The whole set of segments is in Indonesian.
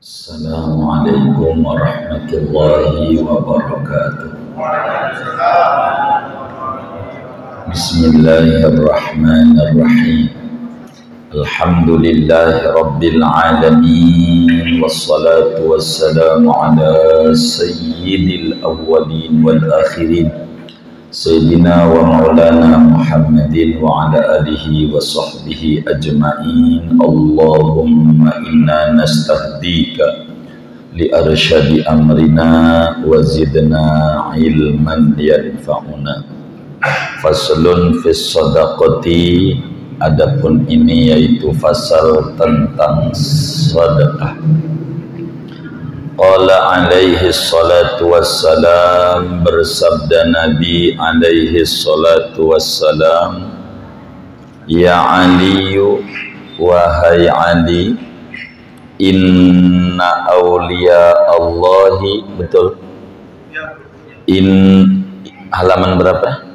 Assalamualaikum warahmatullahi wabarakatuh. Bismillahirrahmanirrahim. Alhamdulillahi rabbil alamin. Wassalatu wassalamu ala sayyidil awwalin wal akhirin, Sayyidina wa maulana Muhammadin wa ala alihi wa sahbihi ajma'in. Allahumma inna nastahdika li arsyadi amrina wa zidna ilman yanfa'una. Faslun fis sadaqati, adapun ini yaitu fasal tentang sedekah. Qala alaihi salatu wassalam, bersabda Nabi alaihi salatu wassalam, ya Aliyu, wahai Ali, inna awliya Allahi, betul? Halaman berapa?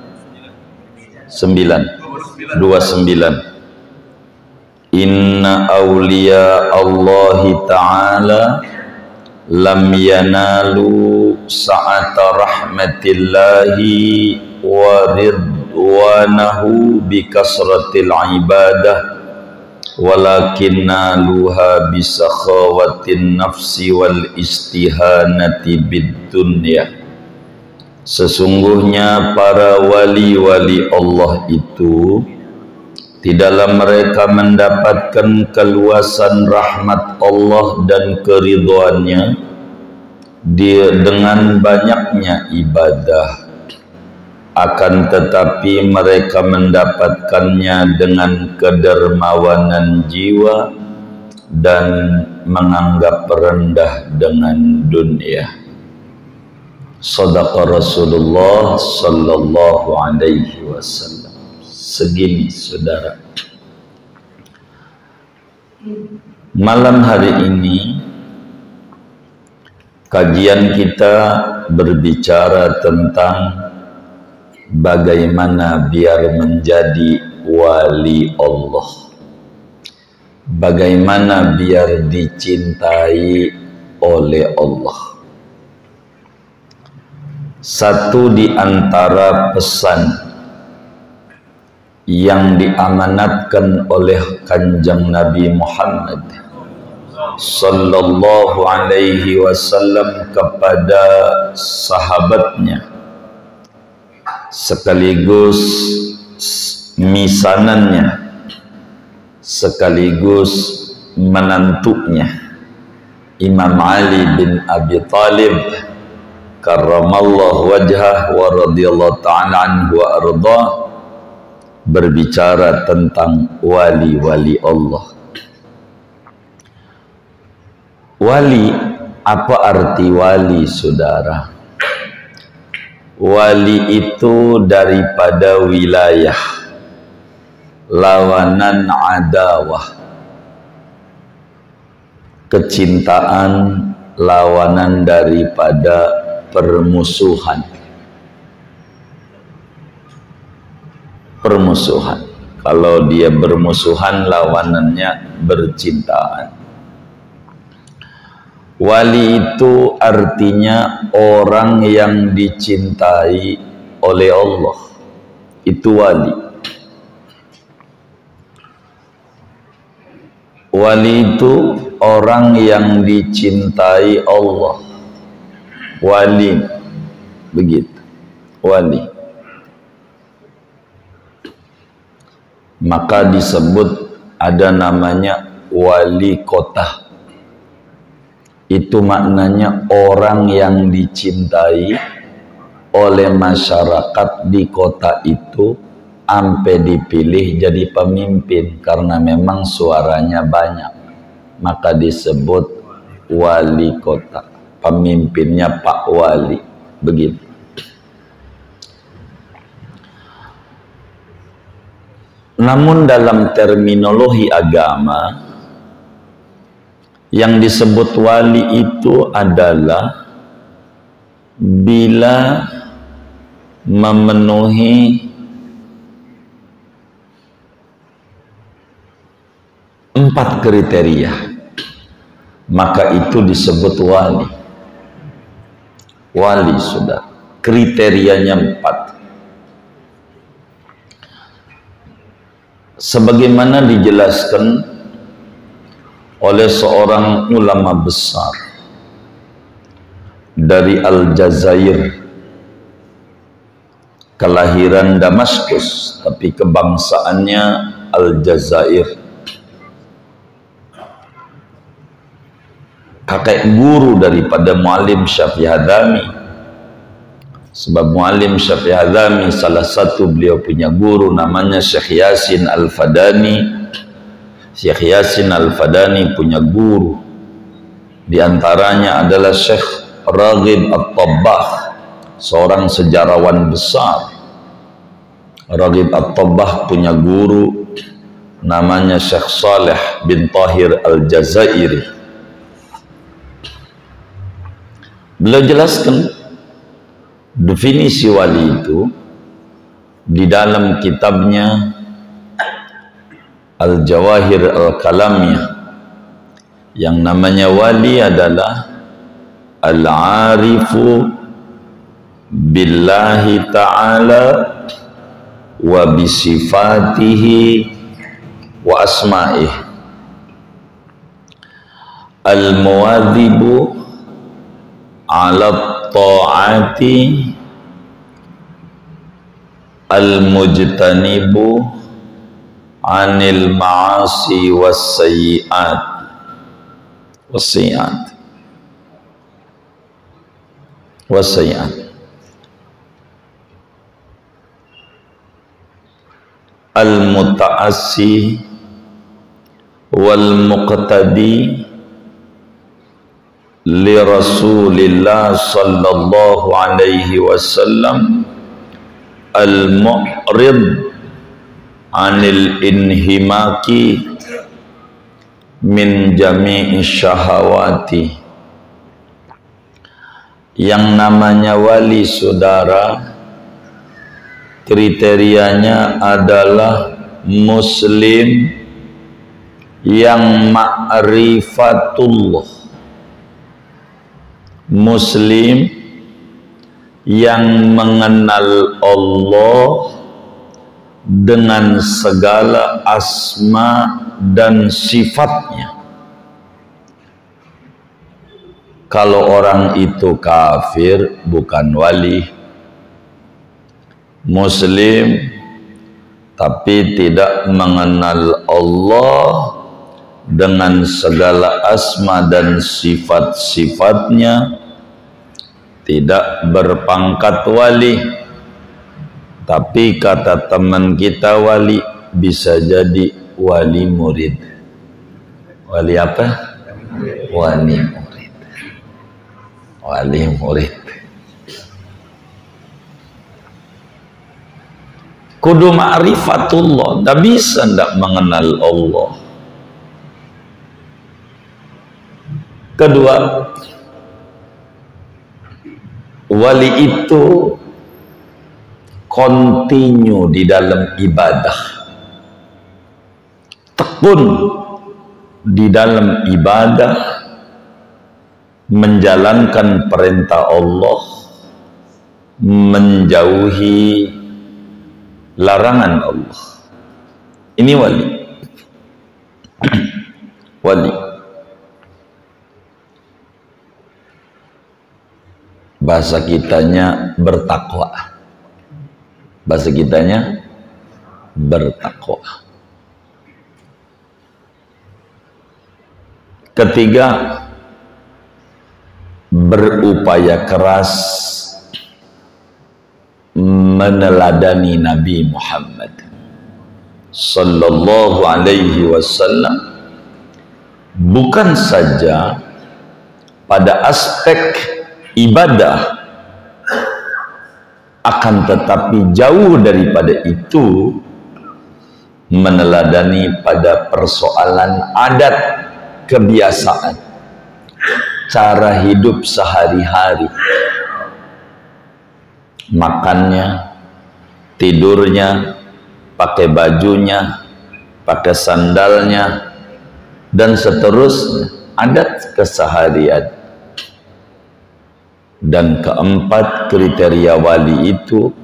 29. Inna awliya Allahi ta'ala lam yanalu sa'ata rahmatillahi wa ridwanahu bi kasratil ibadah, walakin naluha bi sakhawatin nafsi wal istihanati bid dunya. Sesungguhnya para wali-wali Allah itu tidaklah mereka mendapatkan keluasan rahmat Allah dan keridhoannya dengan banyaknya ibadah, akan tetapi mereka mendapatkannya dengan kedermawanan jiwa dan menganggap rendah dengan dunia. Shadaqa Rasulullah sallallahu alaihi wasallam. Segini saudara, malam hari ini kajian kita berbicara tentang bagaimana biar menjadi wali Allah, bagaimana biar dicintai oleh Allah. Satu di antara pesan yang diamanatkan oleh Kanjeng Nabi Muhammad sallallahu alaihi wasallam kepada sahabatnya sekaligus misanannya sekaligus menantunya, Imam Ali bin Abi Thalib karramallahu wajhah wa radhiyallahu ta'ala anhu wa ardhah, berbicara tentang wali-wali Allah. Wali, apa arti wali, saudara? Wali itu daripada wilayah, lawanan adawah, kecintaan, lawanan daripada permusuhan. Kalau dia bermusuhan, lawanannya bercintaan. Wali itu artinya orang yang dicintai oleh Allah, itu wali. Wali itu orang yang dicintai Allah. Wali, begitu, wali. Maka disebut ada namanya wali kota. Itu maknanya orang yang dicintai oleh masyarakat di kota itu sampai dipilih jadi pemimpin karena memang suaranya banyak. Maka disebut wali kota. Pemimpinnya Pak Wali, begitu. Namun dalam terminologi agama, yang disebut wali itu adalah bila memenuhi 4 kriteria. maka itu disebut wali. Wali, sudah kriterianya 4, sebagaimana dijelaskan oleh seorang ulama besar dari Aljazair, kelahiran Damaskus tapi kebangsaannya Aljazair. Kakek guru daripada Muallim Syafi'i Hadzami, sebab Muallim Syafi'i Hadzami salah satu beliau punya guru namanya Syekh Yasin Al-Fadani. Syekh Yasin Al-Fadani punya guru, di antaranya adalah Syekh Raghib At-Tabbah, seorang sejarawan besar. Raghib At-Tabbah punya guru namanya Syekh Saleh bin Tahir Al-Jazairi. Beliau jelaskan definisi wali itu di dalam kitabnya Al-Jawahir Al-Kalamiyah, yang namanya wali adalah al-arifu billahi ta'ala wa bisifatihi wa asma'ih, al-muwadhibu ala ta'ati, al-mujtanibu anil ma'asi was-sayyi'at al-muta'assi wal-muqtadi li Rasulillah sallallahu alaihi wasallam, al-mu'rid anil inhimaki min jami'i syahawati. Yang namanya wali, saudara, kriterianya adalah muslim yang ma'rifatullah, muslim yang mengenal Allah dengan segala asma dan sifatnya. Kalau orang itu kafir, bukan wali. Muslim tapi tidak mengenal Allah dengan segala asma dan sifat-sifatnya, tidak berpangkat wali. Tapi kata teman kita, wali bisa jadi wali murid. Wali apa? Wali murid. Wali murid. Kudu ma'rifatullah, tak bisa tidak mengenal Allah. Kedua, wali itu continue di dalam ibadah, tekun di dalam ibadah, menjalankan perintah Allah, menjauhi larangan Allah. Ini wali. Wali. Bahasa kitanya bertakwa. Bahasa kitanya bertakwa. Ketiga, berupaya keras meneladani Nabi Muhammad sallallahu alaihi wasallam, bukan saja pada aspek ibadah, akan tetapi jauh daripada itu meneladani pada persoalan adat, kebiasaan, cara hidup sehari-hari, makannya, tidurnya, pakai bajunya, pakai sandalnya, dan seterusnya. adat keseharian. Dan keempat, kriteria wali itu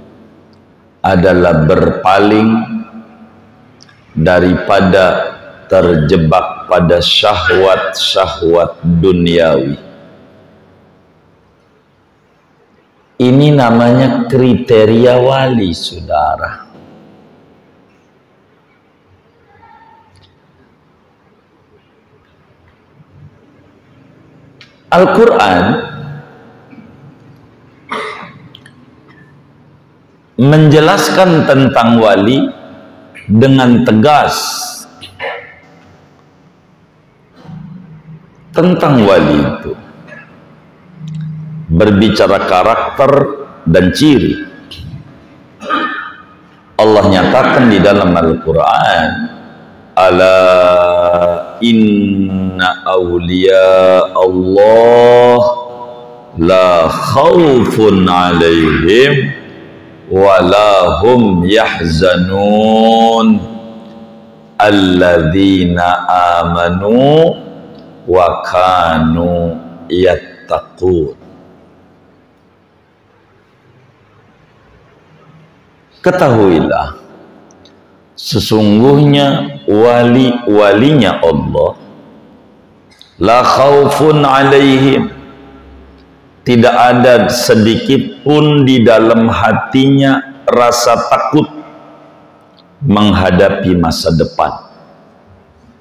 adalah berpaling daripada terjebak pada syahwat-syahwat duniawi. Ini namanya kriteria wali, saudara. Al-Quran menjelaskan tentang wali dengan tegas. Tentang wali itu berbicara karakter dan ciri. Allah nyatakan di dalam Al-Quran, ala inna awliya Allah la khawfun alaihim wala hum yahzanun alladzina amanu wa kanu yattaqun. Ketahuilah, sesungguhnya wali-walinya Allah la khaufun alaihim, tidak ada sedikit pun di dalam hatinya rasa takut menghadapi masa depan.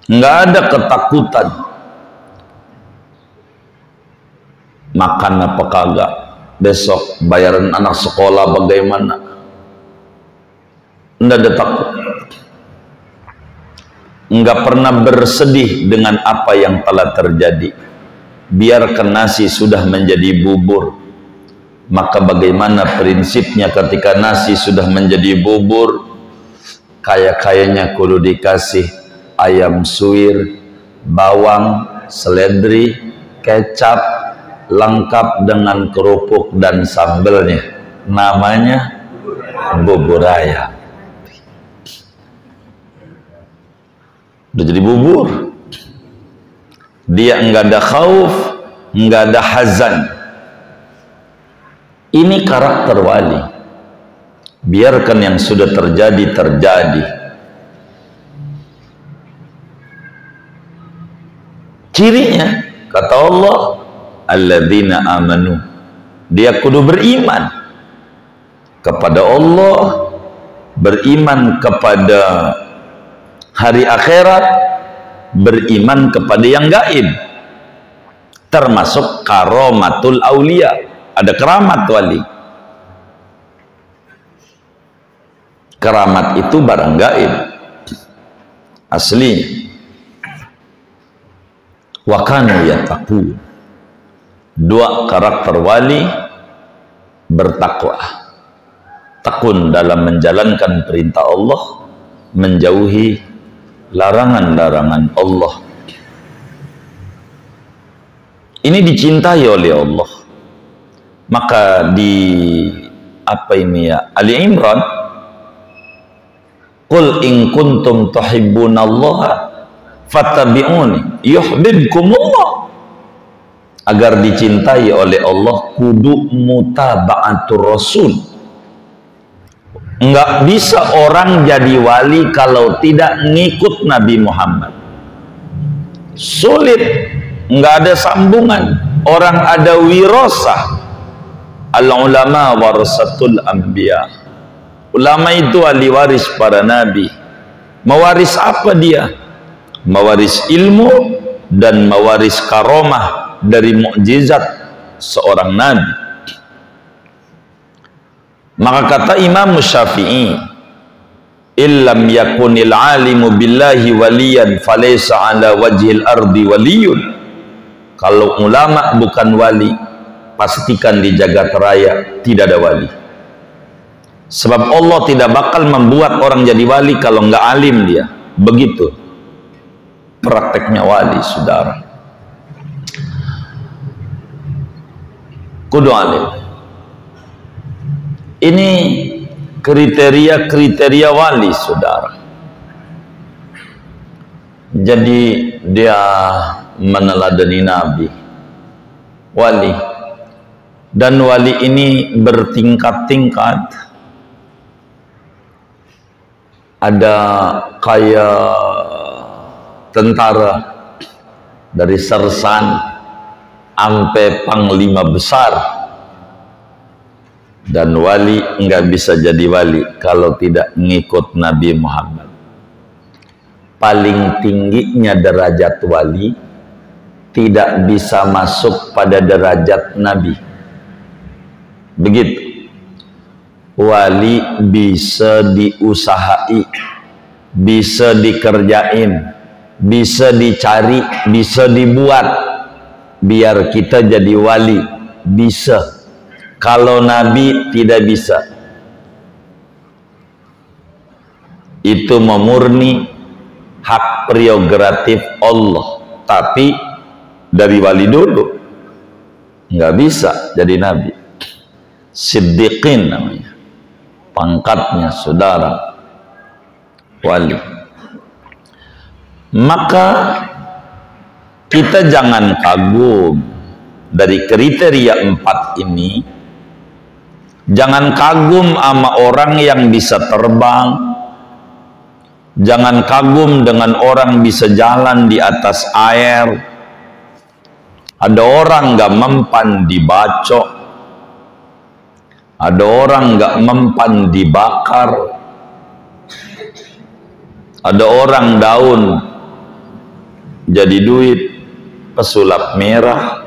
Nggak ada ketakutan. Makan apa kagak, besok bayaran anak sekolah bagaimana, nggak ada takut. Nggak pernah bersedih dengan apa yang telah terjadi. Biarkan nasi sudah menjadi bubur, maka bagaimana prinsipnya ketika nasi sudah menjadi bubur, kaya-kayanya kudu dikasih ayam suwir, bawang, seledri, kecap, lengkap dengan kerupuk dan sambelnya, namanya bubur ayam. Udah jadi bubur. Dia enggak ada khauf, enggak ada hazan. Ini karakter wali. Biarkan yang sudah terjadi terjadi. Cirinya kata Allah, alladzina amanu, dia kudu beriman kepada Allah, beriman kepada hari akhirat, beriman kepada yang gaib, termasuk karomatul aulia. Ada keramat wali. Keramat itu barang gaib asli. Wa kanu yattaqun. Dua karakter wali bertakwa, tekun dalam menjalankan perintah Allah, menjauhi larangan-larangan Allah. Ini dicintai oleh Allah. Maka di apa ini ya, Ali Imran, qul in kuntum tuhibbunallaha fattabi'uni yuhibbukumullah. Agar dicintai oleh Allah kudu mutaba'atur rasul. Enggak bisa orang jadi wali kalau tidak ngikut Nabi Muhammad. Sulit, enggak ada sambungan. Orang ada wirasah. Al-ulama warasatul anbiya. Ulama itu ahli waris para nabi. Mewaris apa dia? Mewaris ilmu dan mewaris karomah dari mukjizat seorang nabi. Maka kata Imam Syafi'i, illam yakunil alimu billahi waliyan falaysa ala wajhil ardi waliyun. Kalau ulama bukan wali, pastikan di jagat raya tidak ada wali. Sebab Allah tidak bakal membuat orang jadi wali kalau nggak alim dia. Begitu prakteknya wali, saudara. Kudu alim. Ini kriteria-kriteria wali, saudara. Jadi dia meneladani Nabi. Wali, dan wali ini bertingkat-tingkat. Ada kayak tentara, dari sersan sampai panglima besar. Dan wali nggak bisa jadi wali kalau tidak ngikut Nabi Muhammad. Paling tingginya derajat wali tidak bisa masuk pada derajat Nabi. Begitu. Wali bisa diusahai, bisa dikerjain, bisa dicari, bisa dibuat biar kita jadi wali. Bisa. Kalau Nabi tidak bisa. Itu memurni hak prerogatif Allah. Tapi dari wali dulu nggak bisa jadi nabi. Siddiqin namanya, pangkatnya saudara wali. Maka kita jangan kagum dari kriteria 4 ini. Jangan kagum sama orang yang bisa terbang. Jangan kagum dengan orang bisa jalan di atas air. Ada orang nggak mempan dibacok. Ada orang nggak mempan dibakar. Ada orang daun jadi duit, pesulap merah.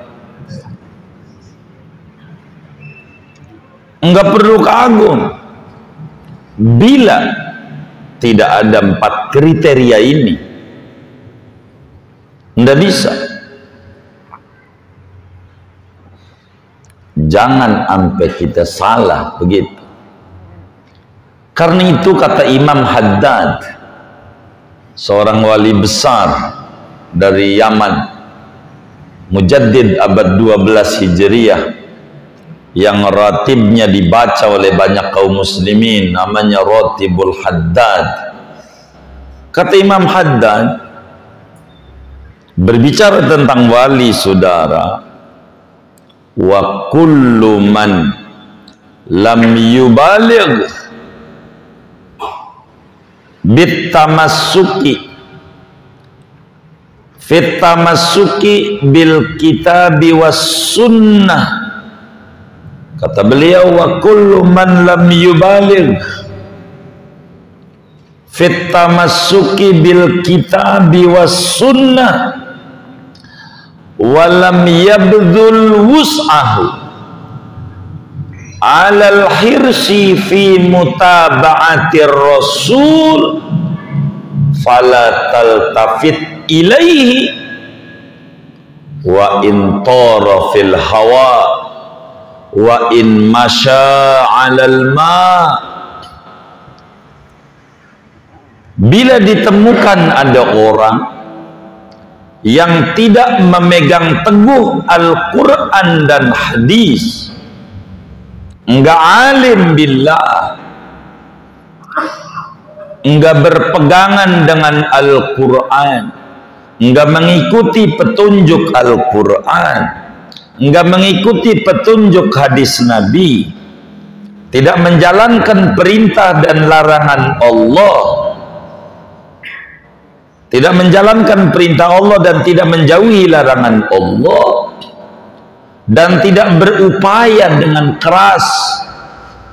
Enggak perlu kagum. Bila tidak ada 4 kriteria ini, enggak bisa. Jangan sampai kita salah begitu. Karena itu kata Imam Haddad, seorang wali besar dari Yaman, mujaddid abad 12 Hijriah, yang ratibnya dibaca oleh banyak kaum muslimin, namanya Ratibul Haddad. Kata Imam Haddad, berbicara tentang wali saudara, wa kullu man lam yubaligh bitamassuki fitamassuki bil kitabi was sunnah. Kata beliau, wa kullu man lam yubaligh fitamassuki bil kitabi was sunnah wa lam yabdhul wus'ahu alal hirsi fi mutaba'atir rasul fala taltafit ilaihi wa in tara fil hawa wa in masya 'alal ma. Bila ditemukan ada orang yang tidak memegang teguh Al-Quran dan hadis, enggak alim billah, enggak berpegangan dengan Al-Quran, enggak mengikuti petunjuk Al-Quran, enggak mengikuti petunjuk hadis Nabi, tidak menjalankan perintah dan larangan Allah, tidak menjalankan perintah Allah dan tidak menjauhi larangan Allah, dan tidak berupaya dengan keras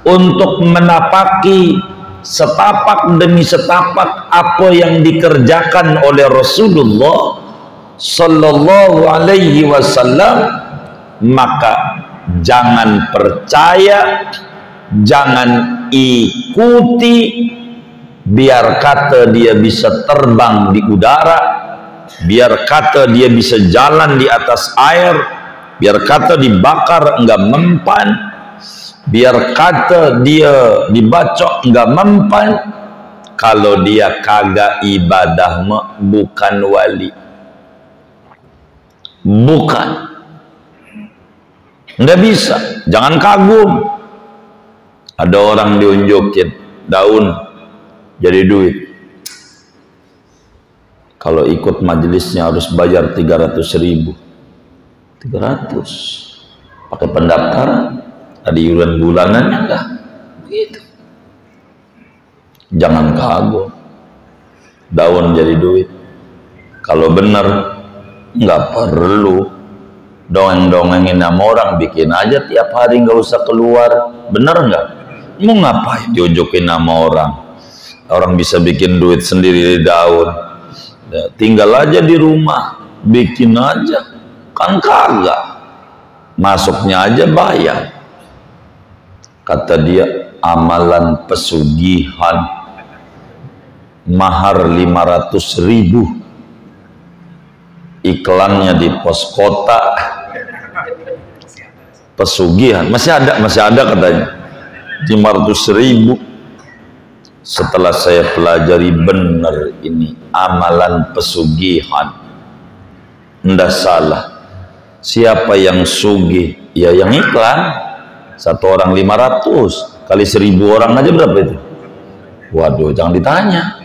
untuk menapaki setapak demi setapak apa yang dikerjakan oleh Rasulullah sallallahu alaihi wasallam, maka jangan percaya, jangan ikuti. Biar kata dia bisa terbang di udara, biar kata dia bisa jalan di atas air, biar kata dibakar enggak mempan, biar kata dia dibacok enggak mempan, kalau dia kagak ibadah bukan wali. Bukan. Enggak bisa. Jangan kagum. Ada orang diunjukin daun jadi duit. Kalau ikut majelisnya harus bayar 300.000. 300. Pakai pendaftaran, ada iuran bulanannya enggak? Begitu. Jangan kagum. Daun jadi duit. Kalau benar nggak perlu dongeng-dongengin sama orang, bikin aja tiap hari, nggak usah keluar. Bener nggak? Mau ngapain diojokin sama orang? Orang bisa bikin duit sendiri dari daun. Ya, tinggal aja di rumah, bikin aja. Kan kagak. Masuknya aja bayar. Kata dia, amalan pesugihan, mahar 500.000. Iklannya di pos kota, pesugihan masih ada katanya, 500.000. Setelah saya pelajari, benar ini amalan pesugihan, ndak salah. Siapa yang sugih? Ya yang iklan. Satu orang 500 kali 1.000 orang aja berapa itu? Waduh, jangan ditanya.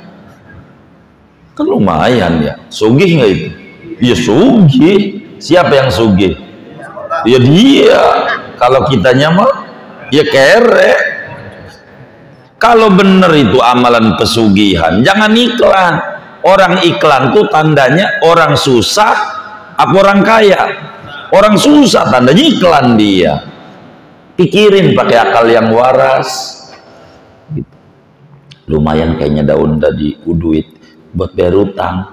Kan lumayan ya. Sugih nggak itu? Ya sugih. Siapa yang sugih? Ya dia. Kalau kitanya mah ya kere. Kalau benar itu amalan pesugihan, jangan iklan. Orang iklan tuh tandanya orang susah apa orang kaya? Orang susah tandanya iklan dia. Pikirin pakai akal yang waras. Gitu. Lumayan kayaknya daun tadi duit buat bayar utang.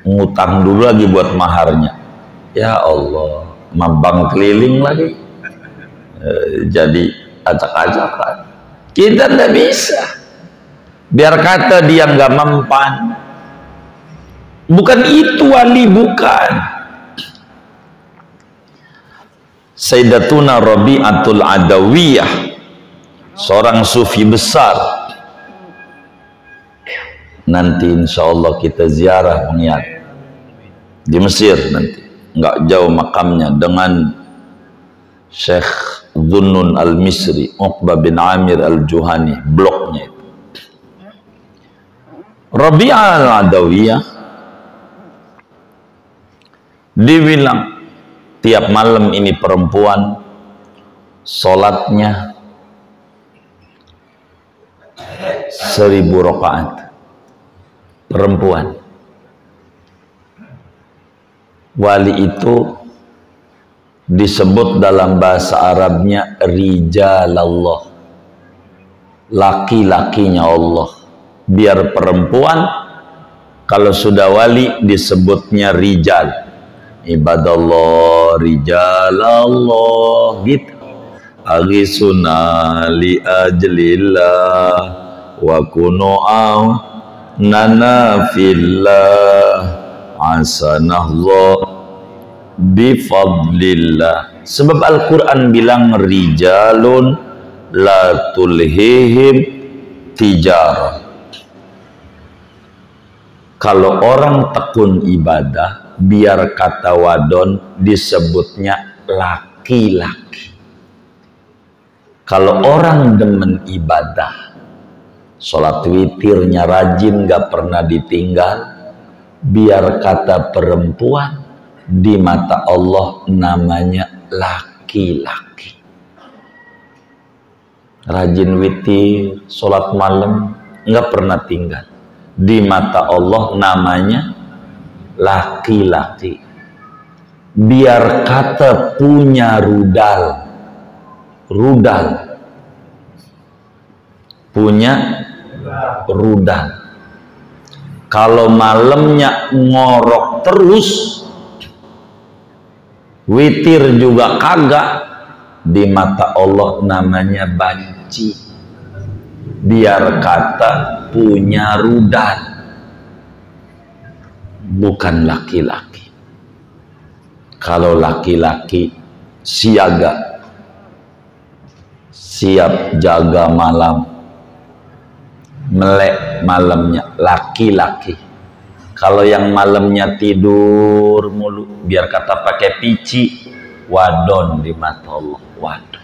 Ngutang dulu lagi buat maharnya. Ya Allah, mabang keliling lagi. Jadi acak-acakan. Kita tidak bisa. Biar kata dia nggak mempan. Bukan itu wali, bukan. Sayyidatuna Rabi'atul Adawiyah, seorang sufi besar. Nanti insya Allah kita ziarah niat di Mesir nanti. Nggak jauh makamnya dengan Syekh Dhunnun Al-Misri, Uqbah bin Amir Al-Juhani, bloknya itu. Rabi'ah Al-Adawiyah dibilang tiap malam ini perempuan sholatnya 1.000 rakaat. Perempuan. Wali itu disebut dalam bahasa Arabnya rijalallah, laki-lakinya Allah. Biar perempuan, kalau sudah wali disebutnya rijal, ibadallah, rijalallah gitu. Aghisuna li ajlillah wa kunu'aw nana fillah asanahullah bifadlillah. Sebab Al-Quran bilang rijalun la tulhihim tijarah. Kalau orang tekun ibadah, biar kata wadon disebutnya laki-laki. Kalau orang demen ibadah, sholat witirnya rajin, gak pernah ditinggal, biar kata perempuan, di mata Allah namanya laki-laki. Rajin witir, sholat malam, nggak pernah tinggal. Di mata Allah namanya laki-laki. Biar kata punya rudal, punya rudal. Kalau malamnya ngorok terus, witir juga kagak, di mata Allah namanya banci. Biar kata punya rudal, bukan laki-laki. Kalau laki-laki siaga, siap jaga malam, melek malamnya, laki-laki. Kalau yang malamnya tidur mulu, biar kata pakai pici, wadon di mata Allah, wadon.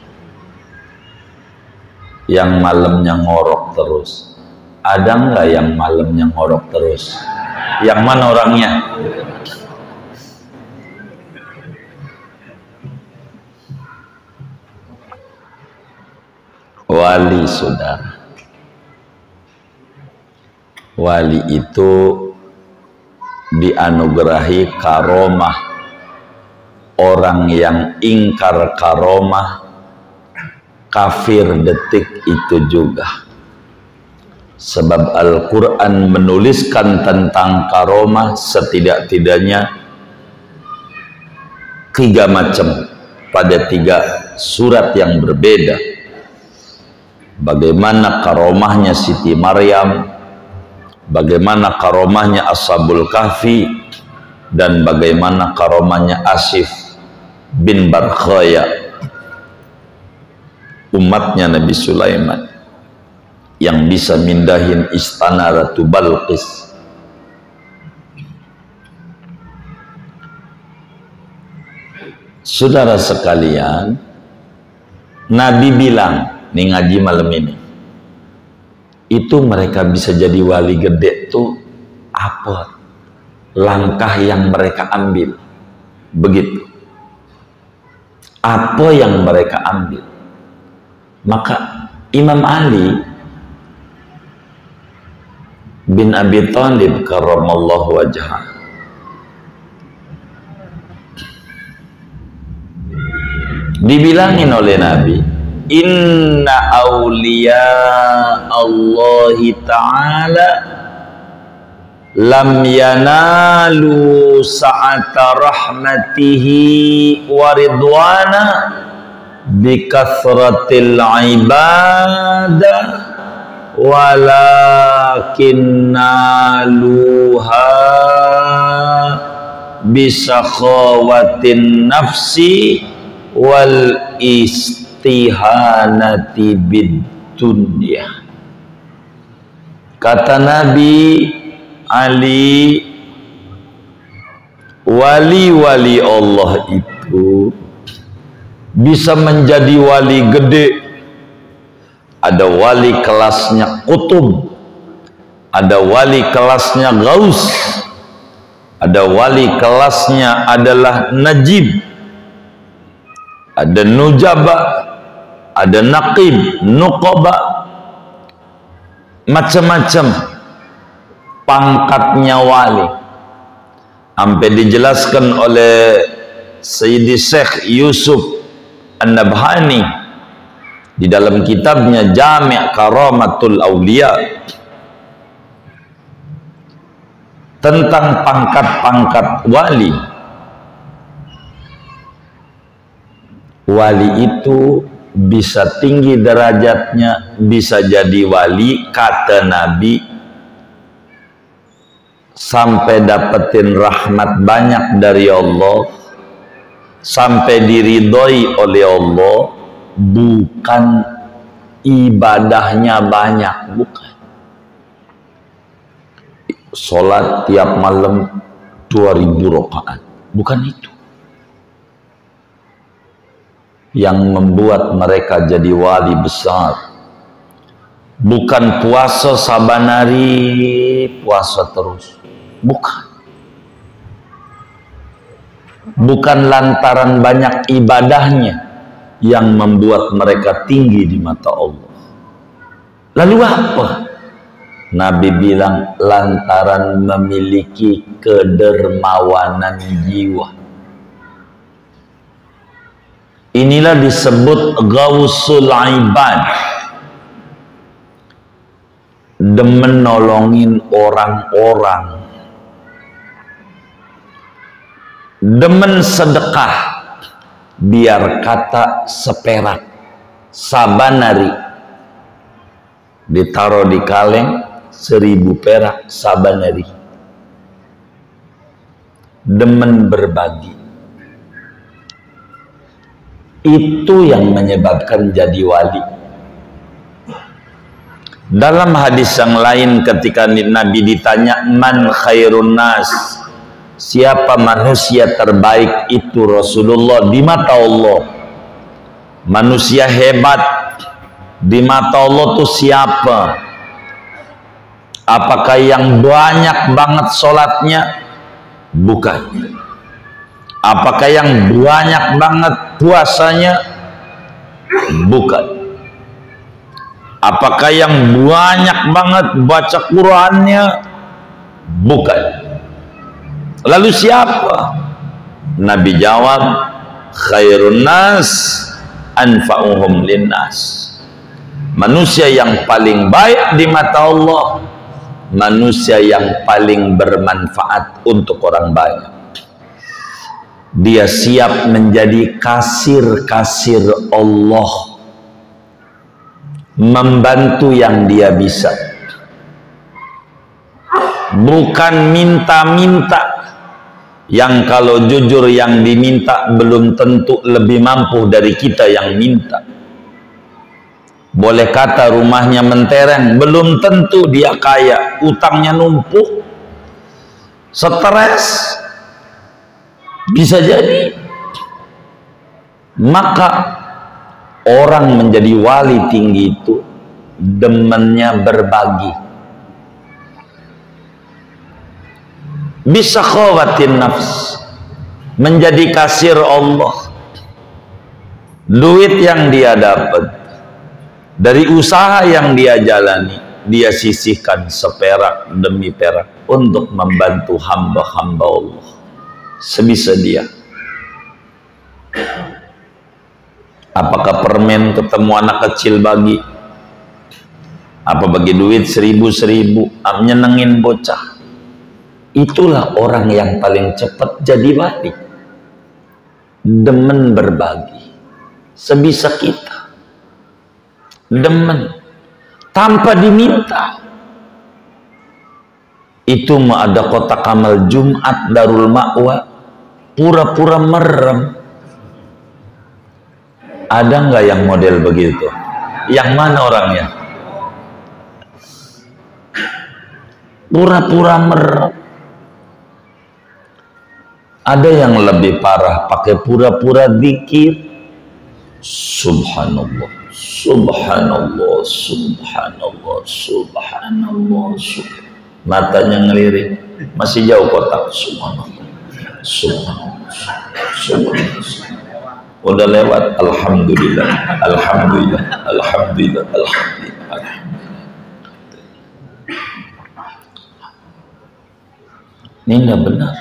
Yang malamnya ngorok terus, ada nggak yang malamnya ngorok terus? yang mana orangnya? Wali, saudara. Wali itu dianugerahi karomah. Orang yang ingkar karomah, kafir detik itu juga. Sebab Al-Quran menuliskan tentang karomah setidak-tidaknya 3 macam pada 3 surat yang berbeda. Bagaimana karomahnya Siti Maryam, bagaimana karomahnya Ashabul Kahfi, dan bagaimana karomahnya Asif bin Barkhaya, umatnya Nabi Sulaiman, yang bisa mindahin istana Ratu Balqis. Saudara sekalian, Nabi bilang, nih ngaji malam ini, itu mereka bisa jadi wali gede tuh apa langkah yang mereka ambil. Begitu apa yang mereka ambil. Maka Imam Ali bin Abi Thalib karramallahu wajhah dibilangin oleh Nabi, inna awliya Allahi ta'ala lam yanalu sa'ata rahmatihi wa ridwana bikathratil ibadah walakin naluha bisakhawatin nafsi wal istihanati bid dunya. Kata Nabi Ali, wali-wali Allah itu bisa menjadi wali gede. Ada wali kelasnya kutub, ada wali kelasnya gaus, ada wali kelasnya adalah najib, ada nujaba, ada naqib, nuqaba, macam-macam pangkatnya wali. Sampai dijelaskan oleh Sayyidi Syekh Yusuf An-Nabhani di dalam kitabnya Jami' Karamatul Awliya tentang pangkat-pangkat wali. Wali itu bisa tinggi derajatnya, bisa jadi wali, kata Nabi, sampai dapetin rahmat banyak dari Allah, sampai diridhoi oleh Allah, bukan ibadahnya banyak, bukan. Sholat tiap malam 2000 rakaat, bukan itu yang membuat mereka jadi wali besar. Bukan puasa saban hari, puasa terus, bukan. Bukan lantaran banyak ibadahnya yang membuat mereka tinggi di mata Allah. Lalu apa? Nabi bilang lantaran memiliki kedermawanan jiwa. Inilah disebut Gausul Ibad, demen nolongin orang-orang, demen sedekah, biar kata seperak sabanari ditaruh di kaleng 1000 perak sabanari, demen berbagi. Itu yang menyebabkan jadi wali. Dalam hadis yang lain ketika Nabi ditanya man khairun nas, siapa manusia terbaik, itu Rasulullah di mata Allah. Manusia hebat di mata Allah tuh siapa? Apakah yang banyak banget sholatnya? Bukan. Apakah yang banyak banget puasanya? Bukan. Apakah yang banyak banget baca Qur'annya? Bukan. Lalu siapa? Nabi jawab, khairun nas anfa'uhum linnas. Manusia yang paling baik di mata Allah, manusia yang paling bermanfaat untuk orang banyak. Dia siap menjadi kasir-kasir Allah, membantu yang dia bisa, bukan minta-minta. Yang kalau jujur yang diminta belum tentu lebih mampu dari kita yang minta. Boleh kata rumahnya mentereng, belum tentu dia kaya, utangnya numpuk, stres, bisa jadi. Maka orang menjadi wali tinggi itu demennya berbagi. Bisa khawatin nafs, menjadi kasir Allah. Duit yang dia dapat dari usaha yang dia jalani, dia sisihkan seperak demi perak untuk membantu hamba-hamba Allah sebisa dia. Apakah permen ketemu anak kecil bagi? Apa bagi duit 1000-1000 nyenengin bocah? Itulah orang yang paling cepat jadi wali. Demen berbagi sebisa kita, demen tanpa diminta. Itu mah ada kotak amal Jumat Darul Ma'wa, pura-pura merem. Ada nggak yang model begitu? Yang mana orangnya? Pura-pura merem. Ada yang lebih parah, pakai pura-pura zikir. Subhanallah, subhanallah, subhanallah, subhanallah, subhanallah. Matanya ngelirik, masih jauh kotak. Subhanallah, subhanallah, subhanallah. Udah lewat, alhamdulillah, alhamdulillah, alhamdulillah, alhamdulillah, alhamdulillah. Ini nggak benar.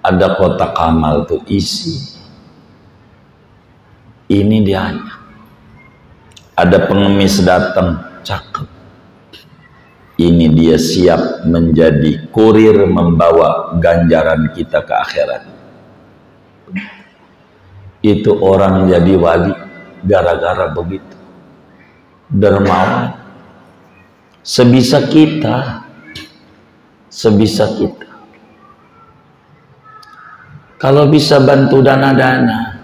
Ada kotak amal tuh isi. Ini dia hanya. Ada pengemis datang, cakep. Ini dia siap menjadi kurir membawa ganjaran kita ke akhirat. Itu orang jadi wali gara-gara begitu. Dermawan. Sebisa kita. Sebisa kita. Kalau bisa bantu dana-dana,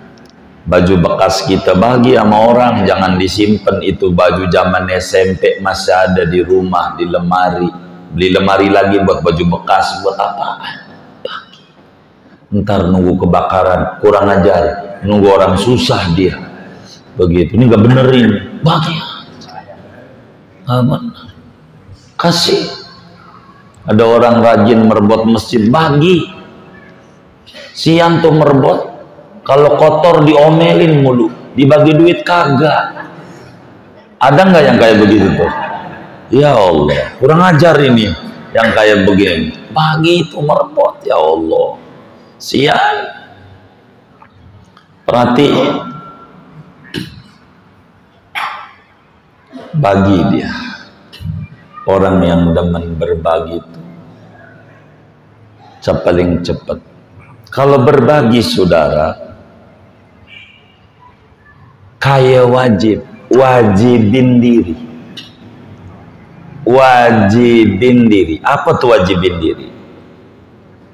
baju bekas kita bagi sama orang, jangan disimpan. Itu baju zaman SMP masih ada di rumah, di lemari. Beli lemari lagi buat baju bekas, buat apaan? Bagi. Ntar nunggu kebakaran, kurang ajar, nunggu orang susah dia. Begitu, ini nggak benerin, bagi. Nggak bener. Kasih. Ada orang rajin merebut masjid, bagi. Siang tuh merebut, kalau kotor diomelin mulu, dibagi duit kagak. Ada nggak yang kayak begitu tuh? Ya Allah, kurang ajar ini yang kayak begini. Bagi itu merebut, ya Allah. Siang, perhatiin, bagi dia. Orang yang demen berbagi itu paling cepat. Kalau berbagi saudara, kaya wajibin diri. Wajibin diri. Apa tuh wajibin diri?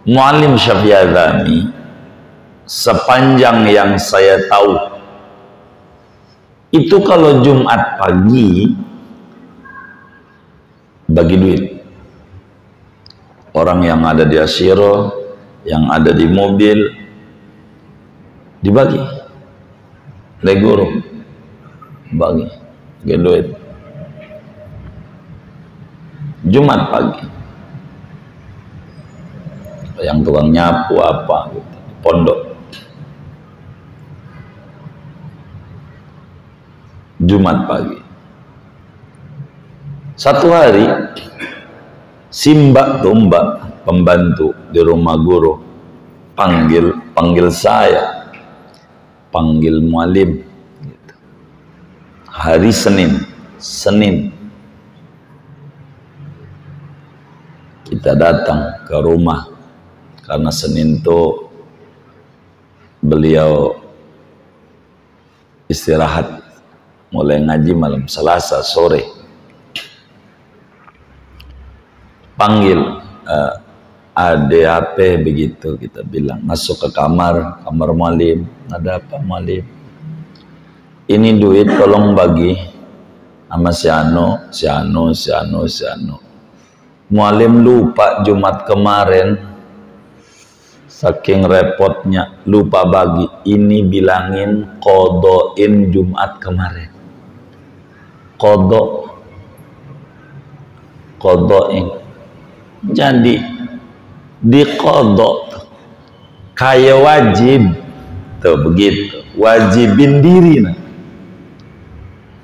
Muallim Syafi'i Adzami, sepanjang yang saya tahu, itu kalau Jumat pagi bagi duit. Orang yang ada di Asyiro, yang ada di mobil, dibagi. Legoro, bagi duit. Jumat pagi. Yang tukang nyapu apa gitu, pondok. Jumat pagi. Satu hari si mbak tuh, mbak pembantu di rumah guru panggil saya, panggil mualim gitu. Hari Senin kita datang ke rumah karena Senin tuh beliau istirahat, mulai ngaji malam Selasa sore. Panggil ada apa begitu, kita bilang masuk ke kamar mualim. Ada apa mualim? Ini duit tolong bagi sama si Anu. Mualim lupa Jumat kemarin, saking repotnya lupa bagi. Ini bilangin kodoin Jumat kemarin. Kodoin. Jadi dikodok kayak wajib tuh begitu, wajibin diri. Nah,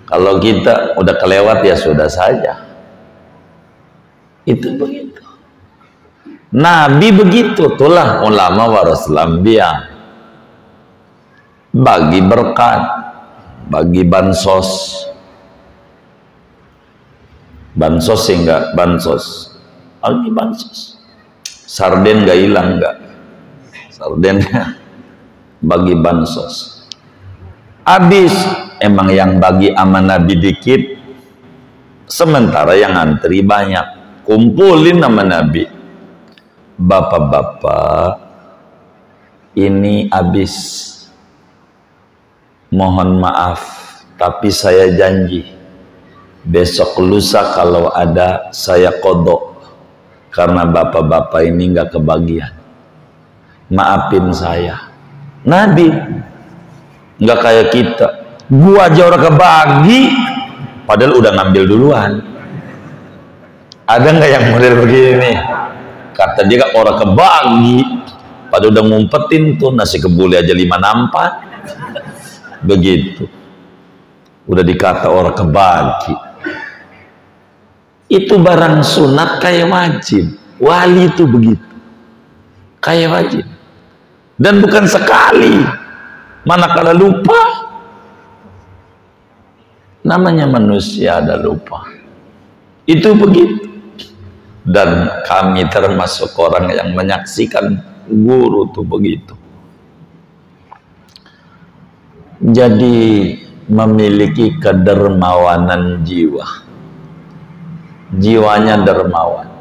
kalau kita udah kelewat ya sudah saja. Itu begitu. Nabi begitu, itulah ulama warasul anbiya. Bagi berkat, bagi bansos. Bansos enggak, bansos. Bagi bansos. Sarden enggak hilang enggak. Sarden bagi bansos. Habis emang yang bagi aman Nabi dikit, sementara yang antri banyak. Kumpulin nama Nabi. Bapak-bapak, ini habis. Mohon maaf, tapi saya janji besok lusa kalau ada saya kodok, karena bapak-bapak ini nggak kebagian. Maafin saya. Nabi nggak kayak kita. Gua aja orang kebagi, padahal udah ngambil duluan. Ada nggak yang model begini? Kata dia orang kebagi, padahal udah ngumpetin tuh nasi kebuli aja 5 nampak. Begitu. Udah dikata orang kebagi. Itu barang sunat kayak wajib. Wali itu begitu. Kayak wajib. Dan bukan sekali. Manakala lupa. Namanya manusia ada lupa. Itu begitu. Dan kami termasuk orang yang menyaksikan guru tuh begitu. Jadi memiliki kedermawanan jiwa. Jiwanya dermawan.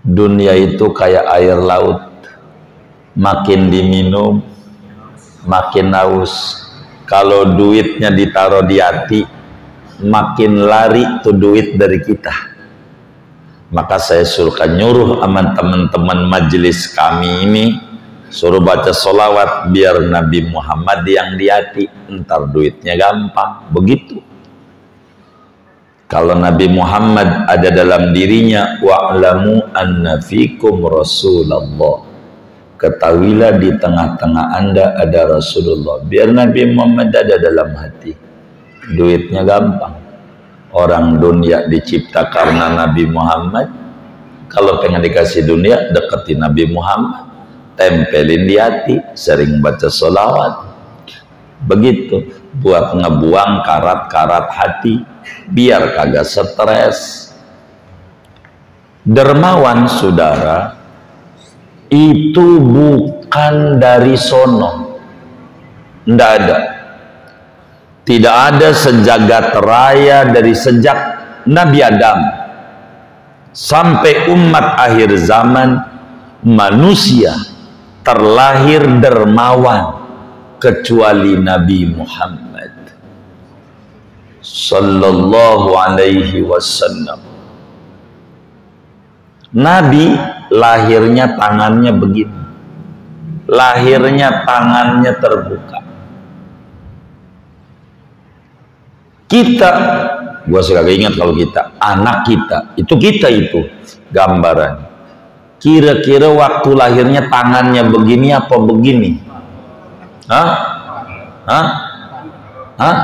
Dunia itu kayak air laut. Makin diminum, makin haus. Kalau duitnya ditaruh di hati, makin lari tuh duit dari kita. Maka saya suruhkan nyuruh aman teman-teman majelis kami ini, suruh baca sholawat biar Nabi Muhammad yang di hati, entar duitnya gampang. Begitu. Kalau Nabi Muhammad ada dalam dirinya, wa'lamu anna fikum Rasulullah. Ketahuilah di tengah-tengah Anda ada Rasulullah. Biar Nabi Muhammad ada dalam hati, duitnya gampang. Orang dunia dicipta karena Nabi Muhammad. Kalau pengen dikasih dunia, deketin Nabi Muhammad, tempelin di hati, sering baca sholawat. Begitu, buat ngebuang karat-karat hati, biar kagak stres. Dermawan, saudara, itu bukan dari sono. Nggak ada. Tidak ada sejagat raya dari sejak Nabi Adam sampai umat akhir zaman, manusia terlahir dermawan kecuali Nabi Muhammad sallallahu alaihi wasallam. Nabi lahirnya tangannya begini, lahirnya tangannya terbuka. Kita Gua suka ingat kalau kita, anak kita itu gambaran. Kira-kira waktu lahirnya tangannya begini apa begini? Hah? Hah? Hah?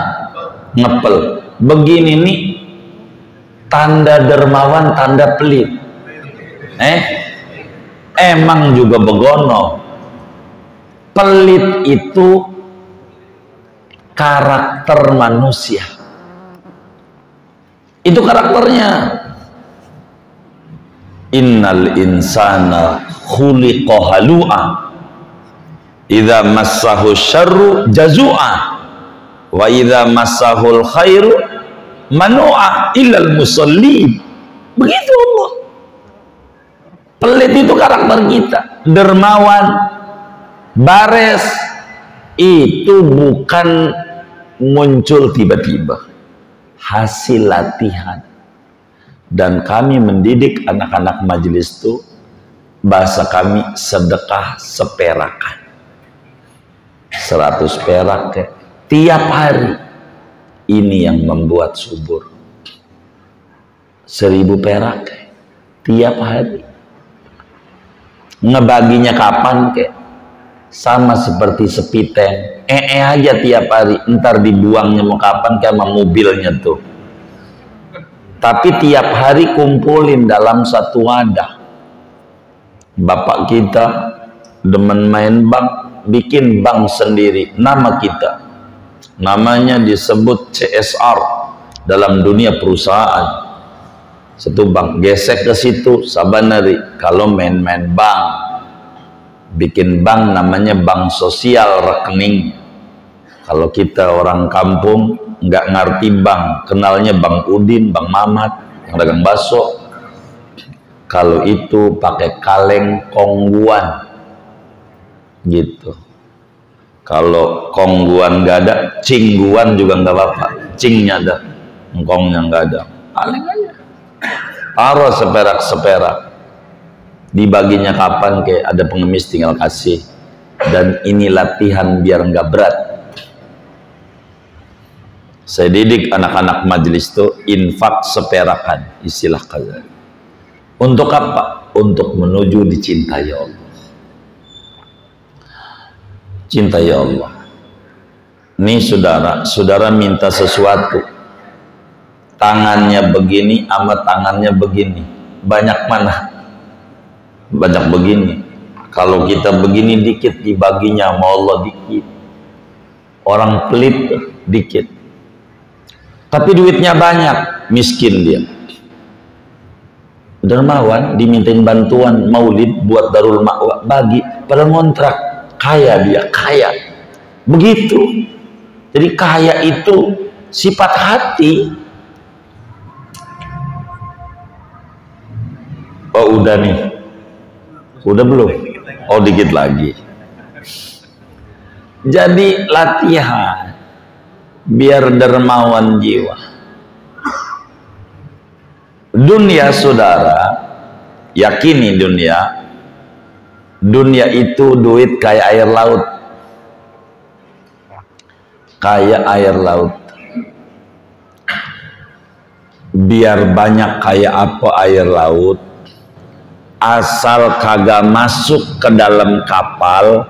Ngepel. Begini nih tanda dermawan, tanda pelit. Emang juga begono. Pelit itu karakter manusia. Itu karakternya. Innal insana khuliqa halu'a idza massahu syarru jazua wa idza massahul khairu manu'a illal musallin. Begitu Allah. Pelit itu karakter kita. Dermawan, bares itu bukan muncul tiba-tiba, hasil latihan. Dan kami mendidik anak-anak majelis itu, bahasa kami sedekah seperakan, 100 perak tiap hari. Ini yang membuat subur. 1000 perak tiap hari. Ngebaginya kapan sama seperti sepiten, aja tiap hari, ntar dibuangnya mau kapan sama mobilnya tuh. Tapi tiap hari kumpulin dalam satu wadah. Bapak kita demen main bank, bikin bank sendiri, nama kita, namanya disebut CSR dalam dunia perusahaan. Satu bank, gesek ke situ sabanari. Kalau main-main bank, bikin bank namanya bank sosial rekening. Kalau kita orang kampung nggak ngerti bank, kenalnya Bang Udin, Bang Mamat yang dagang bakso. Kalau itu pakai kaleng kongguan gitu. Kalau kongguan nggak ada, cingguan juga nggak apa-apa. Cingnya ada, engkongnya nggak ada, kaleng aja. Taruh seperak-seperak. Dibaginya kapan ada pengemis tinggal kasih. Dan ini latihan biar nggak berat. Saya didik anak-anak majelis itu infak seperakan, istilah kazan. Untuk apa? Untuk menuju dicintai Allah. Cintai Allah. Nih saudara minta sesuatu. Tangannya begini sama tangannya begini. Banyak mana? Banyak begini. Kalau kita begini dikit, dibaginya sama Allah dikit. Orang pelit dikit. Tapi duitnya banyak, miskin dia. Dermawan, dimintain bantuan maulid buat Darul Ma'wa, bagi pada ngontrak. Kaya dia, kaya. Begitu. Jadi kaya itu sifat hati. Oh udah nih. Udah belum? Oh dikit lagi. Jadi latihan biar dermawan jiwa. Dunia saudara, yakini dunia itu duit kayak air laut. Kayak air laut. Biar banyak kayak apa air laut, asal kagak masuk ke dalam kapal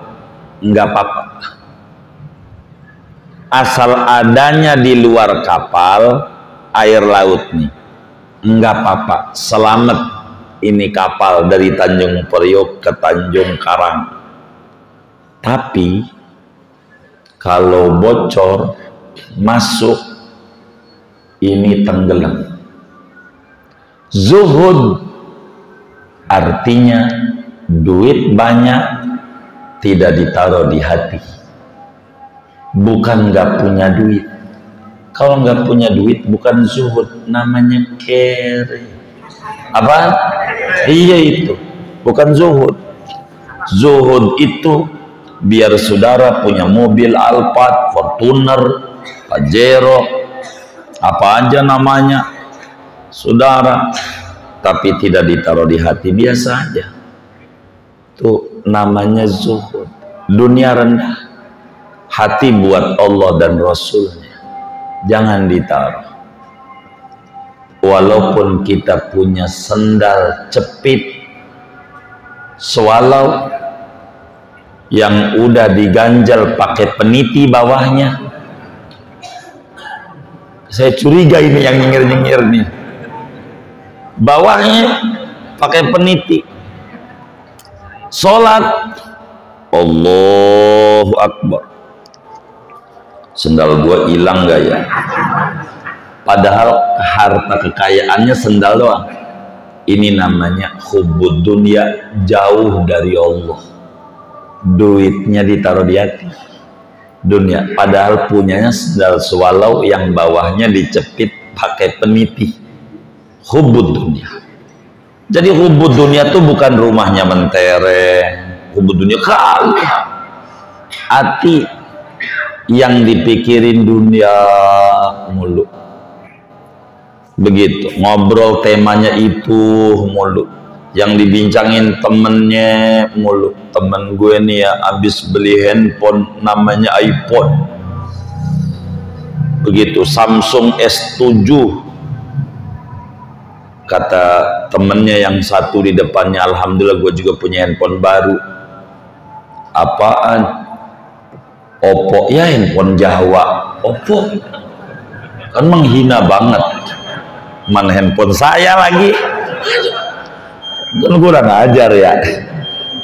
nggak apa-apa. Asal adanya di luar kapal air laut nih, nggak apa-apa, selamat ini kapal dari Tanjung Priok ke Tanjung Karang. Tapi kalau bocor masuk ini tenggelam. Zuhud artinya duit banyak tidak ditaruh di hati. Bukan nggak punya duit. Kalau nggak punya duit bukan zuhud, namanya kere. Apa? Iya itu, bukan zuhud. Zuhud itu biar saudara punya mobil Alphard, Fortuner, Pajero, apa aja namanya, saudara, tapi tidak ditaruh di hati, biasa aja. Itu namanya zuhud. Dunia rendah, hati buat Allah dan Rasulnya, jangan ditaruh. walaupun kita punya sendal cepit swallow yang udah diganjal pakai peniti bawahnya, saya curiga ini yang nyengir-nyengir nih, bawahnya pakai peniti, sholat Allahu Akbar, sendal gua hilang gak ya? Padahal harta kekayaannya sendal doang. Ini namanya hubbud dunya, jauh dari Allah. Duitnya ditaruh di hati dunia, padahal punyanya sendal swallow yang bawahnya dicepit pakai peniti. Hubbud dunya. Jadi hubbud dunya itu bukan rumahnya mentereng, hubbud dunya kali hati yang dipikirin dunia mulu, begitu ngobrol temanya itu mulu, yang dibincangin temennya mulu. Temen gue nih ya habis beli handphone namanya iPhone, begitu, Samsung S7, kata temennya yang satu di depannya, alhamdulillah gue juga punya handphone baru. Apaan? Oppo. Ya handphone Jawa. Oppo kan menghina banget, mana handphone saya lagi, kan kurang ajar ya,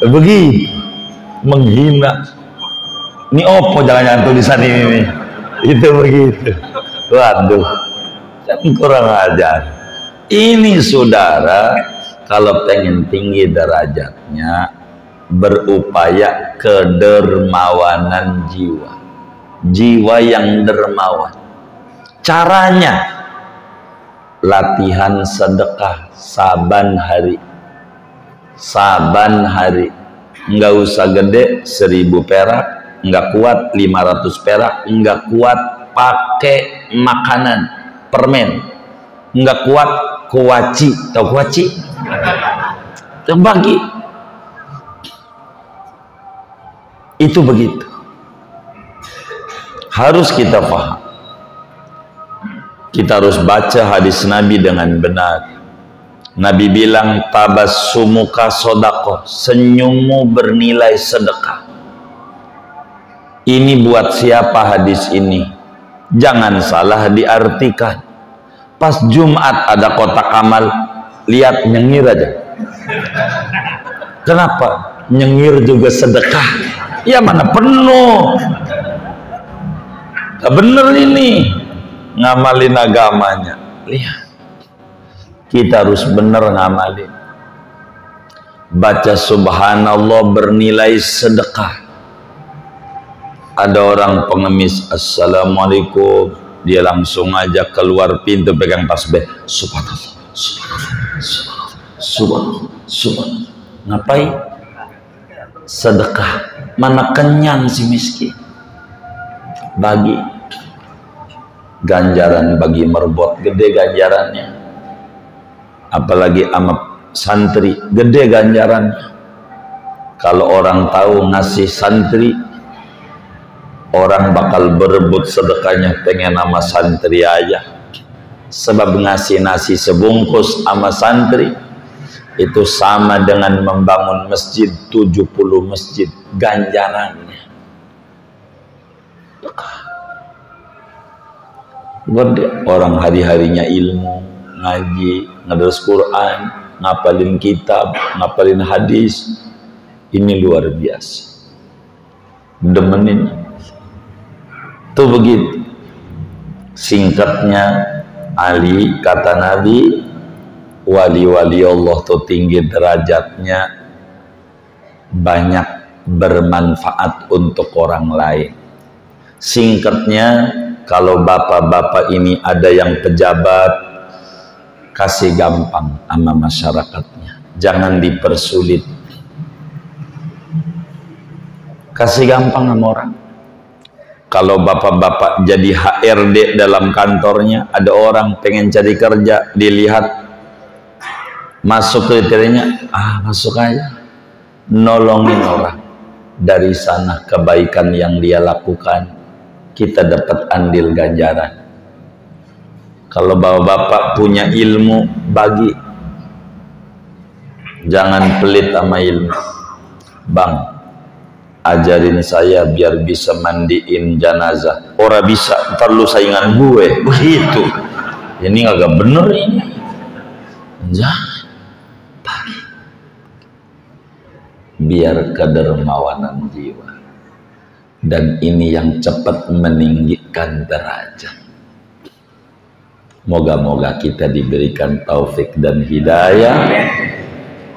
begitu menghina. Ini Oppo jangan-jangan tulisan ini nih, itu begitu. Waduh, kan kurang ajar. Ini saudara, kalau pengen tinggi derajatnya, berupaya kedermawanan jiwa, jiwa yang dermawan. Caranya latihan sedekah saban hari, saban hari. Nggak usah gede, 1000 perak nggak kuat, 500 perak nggak kuat, pakai makanan permen nggak kuat, kuaci, tahu kuaci? Terbagi. Itu begitu. Harus kita paham. Kita harus baca hadis Nabi dengan benar. Nabi bilang, tabassumuka sodaqoh, senyummu bernilai sedekah. Ini buat siapa hadis ini? Jangan salah diartikan. Pas Jumat ada kotak amal, lihat nyengir aja. Kenapa? Nyengir juga sedekah. Ya mana penuh. Gak bener ini ngamalin agamanya. Lihat, kita harus bener ngamalin. Baca subhanallah bernilai sedekah. Ada orang pengemis, assalamualaikum, dia langsung aja keluar pintu pegang tasbih, subhanallah, subhanallah, subhanallah, subhanallah, subhanallah. Ngapain? Sedekah. Mana kenyang si miskin. Bagi ganjaran, bagi merbot gede ganjarannya, apalagi sama santri gede ganjarannya. Kalau orang tahu ngasih santri, orang bakal berebut sedekahnya, pengen sama santri aja. Sebab ngasih nasi sebungkus sama santri itu sama dengan membangun masjid 70 masjid ganjarannya. Gede. Orang hari-harinya ilmu, ngaji, ngadaras Quran, ngapalin kitab, ngapalin hadis, ini luar biasa. Demenin. Itu begitu. Singkatnya, Ali kata Nabi, wali-wali Allah tuh tinggi derajatnya, banyak bermanfaat untuk orang lain. Singkatnya, kalau bapak-bapak ini ada yang pejabat, kasih gampang sama masyarakatnya, jangan dipersulit. Kasih gampang sama orang. Kalau bapak-bapak jadi HRD dalam kantornya, ada orang pengen cari kerja, dilihat masuk kriterianya, masuk aja, nolongin orang. Dari sana kebaikan yang dia lakukan, kita dapat andil ganjaran. Kalau bapak-bapak punya ilmu, bagi. Jangan pelit sama ilmu. Bang, ajarin saya biar bisa mandiin jenazah. Ora bisa, ntar lu saingan gue. Begitu. Ini agak bener ini. Jangan. Biar kedermawanan jiwa, dan ini yang cepat meninggikan derajat. Moga-moga kita diberikan taufik dan hidayah,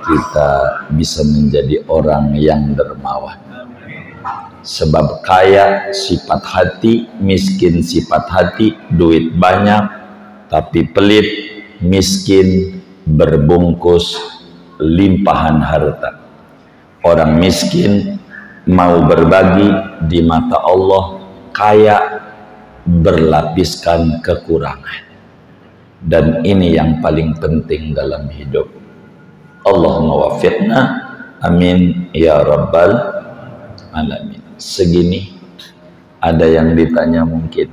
kita bisa menjadi orang yang dermawan. Sebab kaya sifat hati, miskin sifat hati, duit banyak tapi pelit, miskin berbungkus limpahan harta. Orang miskin mau berbagi di mata Allah, kaya berlapiskan kekurangan. Dan ini yang paling penting dalam hidup. Allahumma wafiqna, amin ya rabbal alamin. Segini ada yang ditanya mungkin.